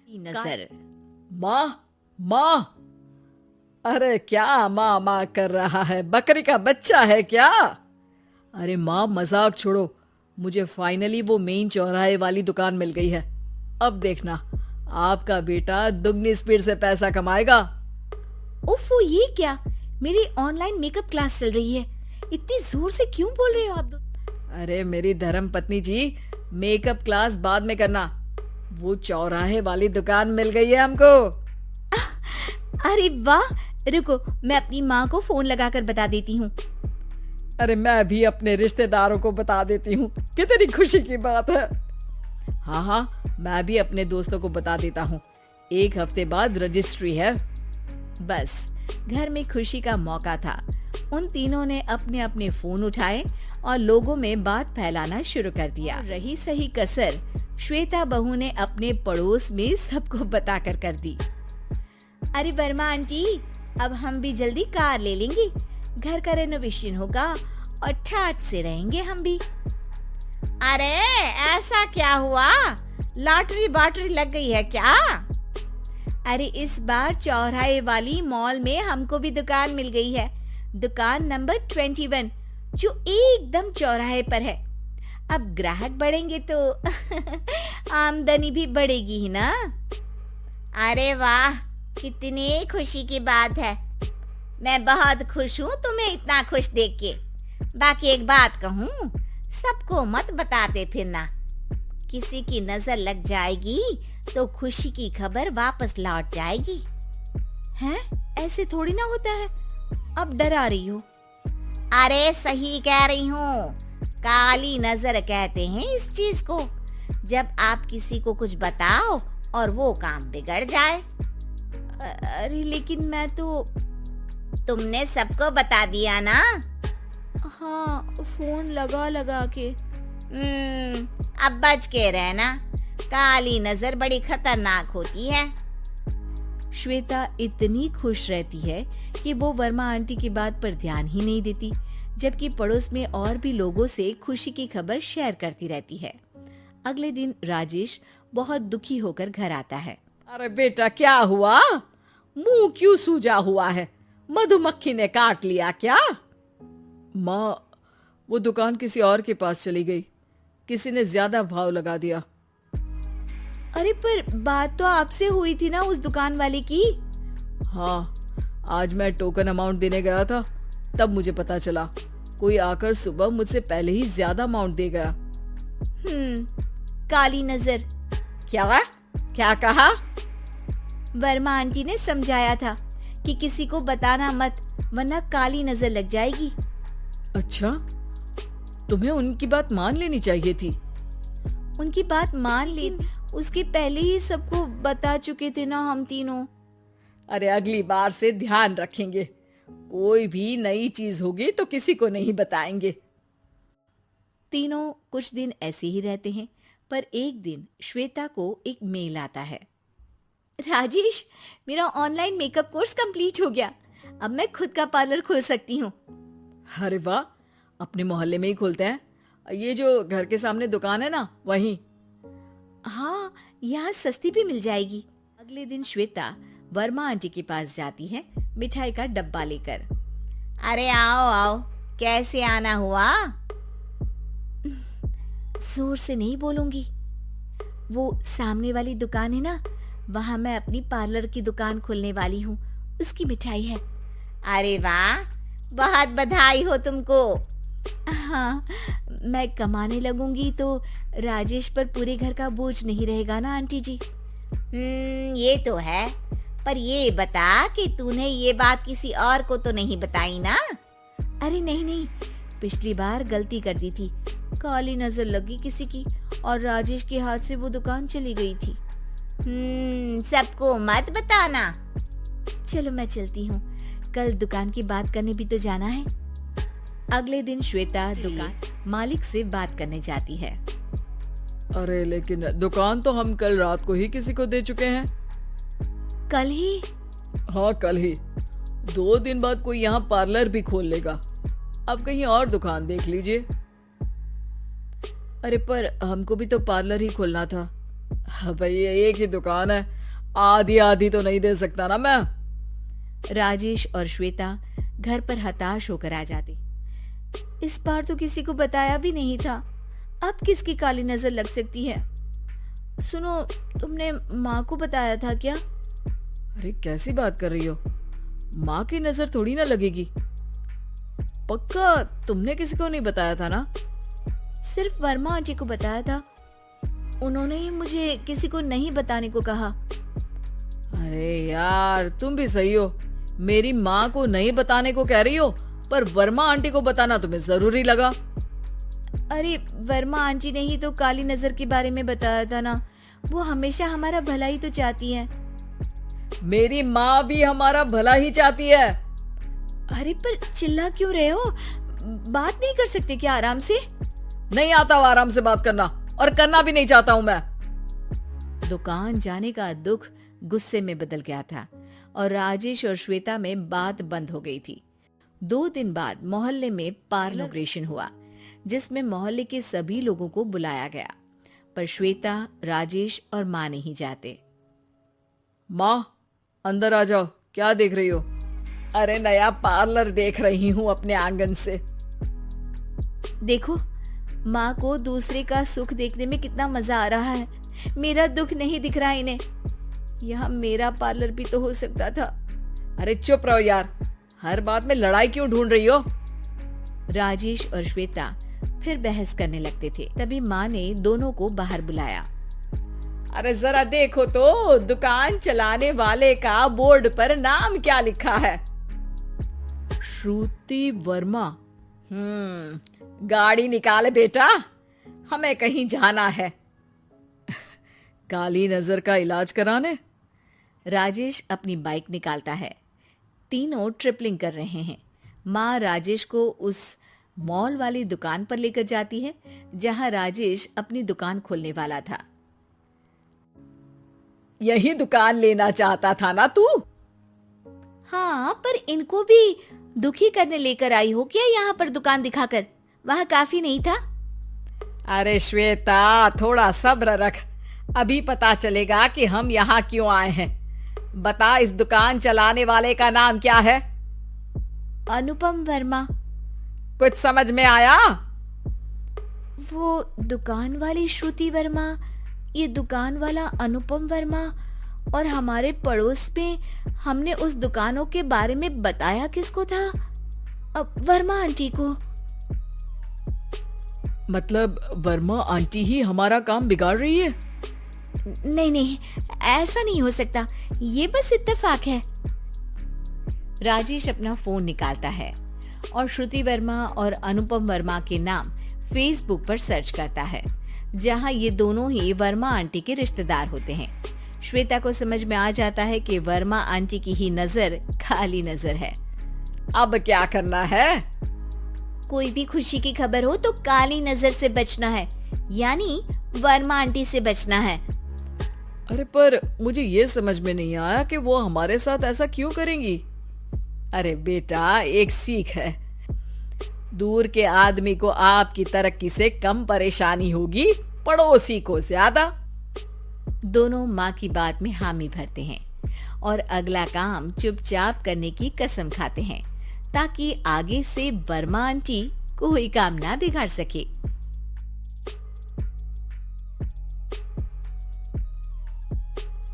नजर। माँ, माँ, अरे क्या माँ माँ कर रहा है? बकरी का बच्चा है क्या? अरे माँ, मजाक छोड़ो। मुझे फाइनली वो मेन चौराहे वाली दुकान मिल गई है। अब देखना, आपका बेटा दुगनी स्पीड से पैसा कमाएगा। ओफो, ये क्या? मेरी ऑनलाइन मेकअप क्लास चल रही है। इतनी जोर से क्यों बोल रहे हो आप दो? अरे मेरी धर्म पत्नी जी, मेकअप क्लास बाद में करना। वो चौराहे वाली दुकान मिल गई है हमको। अरे वाह, रुको, मैं अपनी माँ को फोन लगाकर बता देती हूँ। अरे मैं भी अपने रिश्तेदारों को बता देती हूँ। कितनी खुशी की बात है। हाँ हाँ, मैं भी अपने दोस्तों को बता देता हूँ। 1 हफ्ते बाद रजिस्ट्री है। बस, घर में खुशी का मौका था। उन तीनों ने अपने अपने फोन उठाए और लोगों में बात फैलाना शुरू कर दिया। रही सही कसर श्वेता बहू ने अपने पड़ोस में सबको बताकर कर दी। अरे वर्मा आंटी, अब हम भी जल्दी कार ले लेंगे। घर का रेनोवेशन होगा और ठाट से रहेंगे हम भी। अरे ऐसा क्या हुआ? लॉटरी बाटरी लग गई है क्या? अरे इस बार चौराहे वाली मॉल में हमको भी दुकान मिल गई है। दुकान नंबर 21, जो एकदम चौराहे पर है। अब ग्राहक बढ़ेंगे तो आमदनी भी बढ़ेगी ही ना। अरे वाह, कितनी खुशी की बात है। मैं बहुत खुश हूँ तुम्हें इतना खुश देख के। बाकी एक बात कहूँ, सबको मत बताते फिरना। किसी की नजर लग जाएगी तो खुशी की खबर वापस लौट जाएगी। हैं? ऐसे थोड़ी ना होता है। अब डरा रही हो। अरे सही कह रही हूँ, काली नजर कहते हैं इस चीज को। जब आप किसी को कुछ बताओ और वो काम बिगड़ जाए। अरे लेकिन मैं तो... तुमने सबको बता दिया ना? हाँ, फोन लगा लगा के। अब बच के रहना, काली नजर बड़ी खतरनाक होती है। श्वेता इतनी खुश रहती है कि वो वर्मा आंटी की बात पर ध्यान ही नहीं देती, जबकि पड़ोस में और भी लोगों से खुशी की खबर शेयर करती रहती है। अगले दिन राजेश बहुत दुखी होकर घर आता है। अरे बेटा, क्या हुआ? मुंह क्यों सूजा हुआ है? मधुमक्खी ने काट लिया क्या? माँ, वो दुकान किसी और के पास चली गई। किसी ने ज्यादा भाव लगा दिया। अरे पर बात तो आपसे हुई थी ना उस दुकान वाले की। हाँ, आज मैं टोकन अमाउंट देने गया था, तब मुझे पता चला। कोई आकर सुबह मुझसे पहले ही ज्यादा अमाउंट दे गया। काली नजर। क्या कहा? वर्मा आंटी ने समझाया था कि किसी को बताना मत, वरना काली नजर लग जाएगी। अच्छा, तुम्हें उनकी बात मान लेनी चाहिए थी। उनकी बात मान ली, उसके पहले ही सबको बता चुके थे ना हम तीनों। अरे अगली बार से ध्यान रखेंगे। कोई भी नई चीज होगी तो किसी को नहीं बताएंगे। तीनों कुछ दिन ऐसे ही रहते हैं, पर एक दिन श्वेता को एक मेल आता है। राजेश, मेरा ऑनलाइन मेकअप कोर्स कंप्लीट हो गया। अब मैं खुद का पार्लर खोल सकती हूँ। अरे वाह, अपने मोहल्ले में ही खोलते हैं। ये जो घर के सामने दुकान है ना, वहीं। हाँ, यहाँ सस्ती भी मिल जाएगी। अगले दिन श्वेता वर्मा आंटी के पास जाती है मिठाई का डब्बा लेकर। अरे आओ आओ, कैसे आना हुआ? जोर से नहीं बोलूंगी। वो सामने वाली दुकान है ना, वहाँ मैं अपनी पार्लर की दुकान खोलने वाली हूँ। उसकी मिठाई है। अरे वाह, बहुत बधाई हो तुमको। हाँ, मैं कमाने लगूंगी तो राजेश पर पूरे घर का बोझ नहीं रहेगा ना आंटी जी। ये तो है, पर ये बता कि तूने ये बात किसी और को तो नहीं बताई ना? अरे नहीं नहीं, पिछली बार गलती कर दी थी। काली नजर लगी किसी की और राजेश के हाथ से वो दुकान चली गई थी। सबको मत बताना। चलो मैं चलती हूँ, कल दुकान की बात करने भी तो जाना है। अगले दिन श्वेता दुकान मालिक से बात करने जाती है। अरे लेकिन दुकान तो हम कल रात को ही किसी को दे चुके हैं। कल ही? हाँ, कल ही। 2 दिन बाद कोई यहाँ पार्लर भी खोल लेगा। अब कहीं और दुकान देख लीजिए। अरे पर हमको भी तो पार्लर ही खोलना था। हाँ भाई, एक ही दुकान है, आधी आधी तो नहीं दे सकता ना मैं। राजेश और श्वेता घर पर हताश होकर आ जाती। इस बार तो किसी को बताया भी नहीं था, अब किसकी काली नजर लग सकती है। सुनो, तुमने माँ को बताया था क्या? अरे कैसी बात कर रही हो, माँ की नजर थोड़ी ना लगेगी। पक्का तुमने किसी को नहीं बताया था ना? सिर्फ वर्मा आंटी को बताया था, उन्होंने ही मुझे किसी को नहीं बताने को कहा। अरे यार तुम भी सही हो, मेरी माँ को नहीं बताने को कह रही हो, पर वर्मा आंटी को बताना तुम्हें जरूरी लगा। अरे वर्मा आंटी ने ही तो काली नजर के बारे में बताया था ना, वो हमेशा हमारा भला ही तो चाहती है। मेरी माँ भी हमारा भला ही चाहती है। अरे पर चिल्ला क्यों रहे हो, बात नहीं कर सकते क्या आराम से? नहीं आता वो आराम से बात करना, और करना भी नहीं चाहता हूँ मैं। दुकान जाने का दुख गुस्से में बदल गया था और राजेश और श्वेता में बात बंद हो गई थी। 2 दिन बाद मोहल्ले में पार्लोग्रेशन हुआ, जिसमें मोहल्ले के सभी लोगों को बुलाया गया, पर श्वेता, राजेश और माँ नहीं जाते। माँ अंदर आ जाओ, क्या देख रही हो? अरे नया पार्लर देख रही हूँ अपने आंगन से। देखो, माँ को दूसरे का सुख देखने में कितना मजा आ रहा है, मेरा दुख नहीं दिख रहा इन्हें। यहाँ मेरा पार्लर भी तो हो सकता था। अरे चुप रहो यार, हर बात में लड़ाई क्यों ढूंढ रही हो? राजेश और श्वेता फिर बहस करने लगते थे। तभी माँ ने दोनों को बाहर बुलाया। अरे जरा देखो तो, दुकान चलाने वाले का बोर्ड पर नाम क्या लिखा है? श्रुति वर्मा। गाड़ी निकाले बेटा, हमें कहीं जाना है। काली नजर का इलाज कराने? राजेश अपनी बाइक निकालता है। तीनों ट्रिपलिंग कर रहे हैं। माँ राजेश को उस मॉल वाली दुकान पर लेकर जाती है जहां राजेश अपनी दुकान खोलने वाला था। यही दुकान लेना चाहता था ना तू? हाँ, पर इनको भी दुखी करने लेकर आई हो क्या यहाँ पर दुकान दिखाकर? वहाँ काफी नहीं था? अरे श्वेता थोड़ा सब्र रख, अभी पता चलेगा कि हम यहाँ क्यों आए हैं। बता, इस दुकान चलाने वाले का नाम क्या है? अनुपम वर्मा। कुछ समझ में आया? वो दुकान वाली श्रुति वर्मा, ये दुकान वाला अनुपम वर्मा, और हमारे पड़ोस में हमने उस दुकानों के बारे में बताया किसको था? अब वर्मा आंटी को। मतलब वर्मा आंटी ही हमारा काम बिगाड़ रही है? नहीं नहीं, ऐसा नहीं हो सकता, ये बस इत्तेफाक है। राजेश अपना फोन निकालता है और श्रुति वर्मा और अनुपम वर्मा के नाम फेसबुक पर सर्च करता है, जहां ये दोनों ही वर्मा आंटी के रिश्तेदार होते हैं। श्वेता को समझ में आ जाता है कि वर्मा आंटी की ही नजर काली नजर है। अब क्या करना है? कोई भी खुशी की खबर हो तो काली नजर से बचना है, यानी वर्मा आंटी से बचना है। अरे पर मुझे ये समझ में नहीं आया कि वो हमारे साथ ऐसा क्यों करेंगी। अरे बेटा, एक सीख है, दूर के आदमी को आपकी तरक्की से कम परेशानी होगी, पड़ोसी को ज्यादा। दोनों माँ की बात में हामी भरते हैं और अगला काम चुपचाप करने की कसम खाते हैं, ताकि आगे से वर्मा आंटी कोई काम ना बिगाड़ सके।